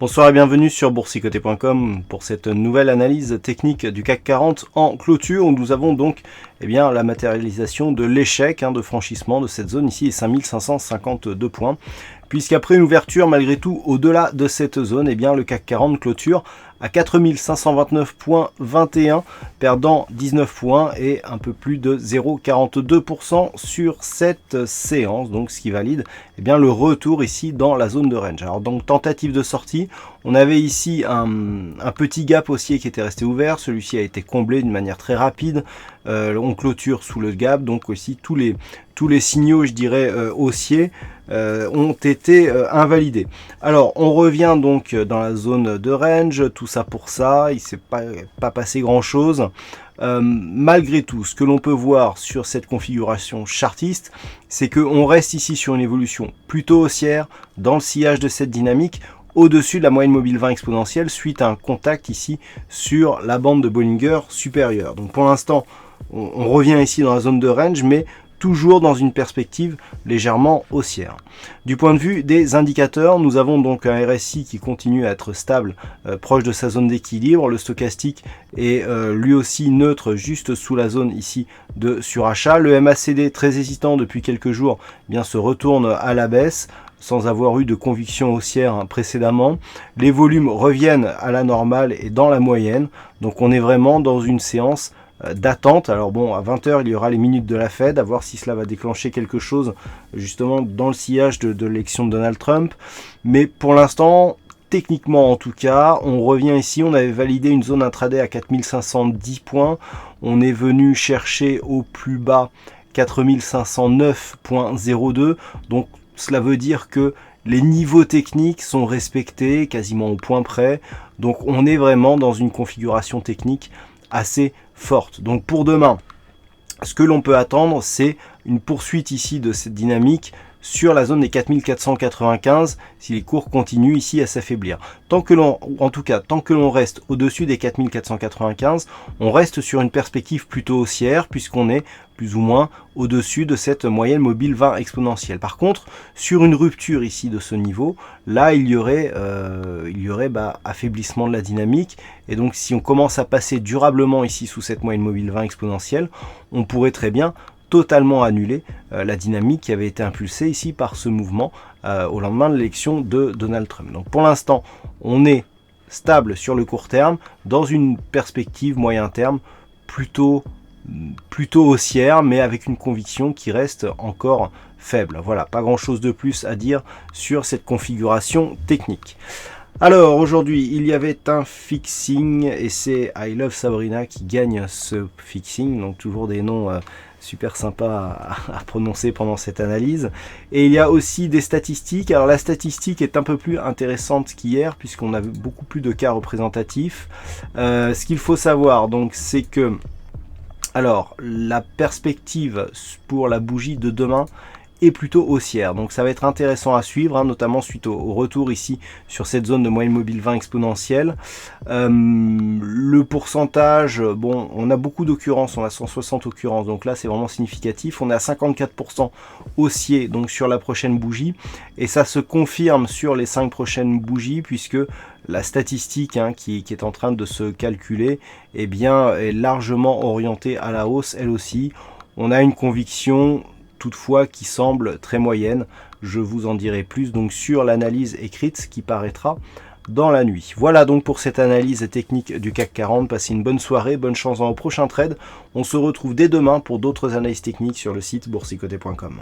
Bonsoir et bienvenue sur boursicoté.com pour cette nouvelle analyse technique du CAC 40 en clôture où nous avons donc la matérialisation de l'échec de franchissement de cette zone ici, 5552 points. Puisqu'après une ouverture malgré tout au-delà de cette zone, le CAC 40 clôture à 4529,21, perdant 19 points et un peu plus de 0,42% sur cette séance, donc ce qui valide le retour ici dans la zone de range. Alors donc tentative de sortie, on avait ici un petit gap haussier qui était resté ouvert, celui-ci a été comblé d'une manière très rapide, on clôture sous le gap, donc aussi tous les signaux, je dirais, haussiers ont été invalidés. Alors on revient donc dans la zone de range, tout ça pour ça, il ne s'est pas passé grand chose. Malgré tout, ce que l'on peut voir sur cette configuration chartiste, c'est qu'on reste ici sur une évolution plutôt haussière dans le sillage de cette dynamique, au-dessus de la moyenne mobile 20 exponentielle suite à un contact ici sur la bande de Bollinger supérieure. Donc pour l'instant, on revient ici dans la zone de range, mais toujours dans une perspective légèrement haussière. Du point de vue des indicateurs, nous avons donc un RSI qui continue à être stable, proche de sa zone d'équilibre. Le stochastique est lui aussi neutre, juste sous la zone ici de surachat. Le MACD, très hésitant depuis quelques jours, se retourne à la baisse, sans avoir eu de conviction haussière précédemment. Les volumes reviennent à la normale et dans la moyenne. Donc on est vraiment dans une séance d'attente. Alors bon, à 20h il y aura les minutes de la Fed, à voir si cela va déclencher quelque chose justement dans le sillage de l'élection de Donald Trump, mais pour l'instant, techniquement en tout cas, on revient ici, on avait validé une zone intraday à 4510 points, on est venu chercher au plus bas 4509,02, donc cela veut dire que les niveaux techniques sont respectés quasiment au point près, donc on est vraiment dans une configuration technique assez forte. Donc pour demain, ce que l'on peut attendre, c'est une poursuite ici de cette dynamique sur la zone des 4495 si les cours continuent ici à s'affaiblir. Tant que l'on reste au-dessus des 4495, on reste sur une perspective plutôt haussière puisqu'on est plus ou moins au-dessus de cette moyenne mobile 20 exponentielle. Par contre, sur une rupture ici de ce niveau, là il y aurait affaiblissement de la dynamique, et donc si on commence à passer durablement ici sous cette moyenne mobile 20 exponentielle, on pourrait très bien totalement annuler la dynamique qui avait été impulsée ici par ce mouvement au lendemain de l'élection de Donald Trump. Donc pour l'instant, on est stable sur le court terme, dans une perspective moyen terme plutôt haussière, mais avec une conviction qui reste encore faible. Voilà, pas grand chose de plus à dire sur cette configuration technique. Alors aujourd'hui, il y avait un fixing et c'est I Love Sabrina qui gagne ce fixing, donc toujours des noms super sympas à prononcer pendant cette analyse. Et il y a aussi des statistiques. Alors la statistique est un peu plus intéressante qu'hier puisqu'on a beaucoup plus de cas représentatifs. Ce qu'il faut savoir, donc, c'est que la perspective pour la bougie de demain est plutôt haussière, donc ça va être intéressant à suivre, notamment suite au retour ici sur cette zone de moyenne mobile 20 exponentielle. Le pourcentage, bon, on a beaucoup d'occurrences, on a 160 occurrences, donc là c'est vraiment significatif. On est à 54% haussier donc sur la prochaine bougie, et ça se confirme sur les 5 prochaines bougies puisque la statistique qui est en train de se calculer est largement orientée à la hausse elle aussi. On a une conviction toutefois qui semble très moyenne. Je vous en dirai plus donc sur l'analyse écrite qui paraîtra dans la nuit. Voilà donc pour cette analyse technique du CAC 40. Passez une bonne soirée, bonne chance dans vos prochains trades. On se retrouve dès demain pour d'autres analyses techniques sur le site boursicoté.com.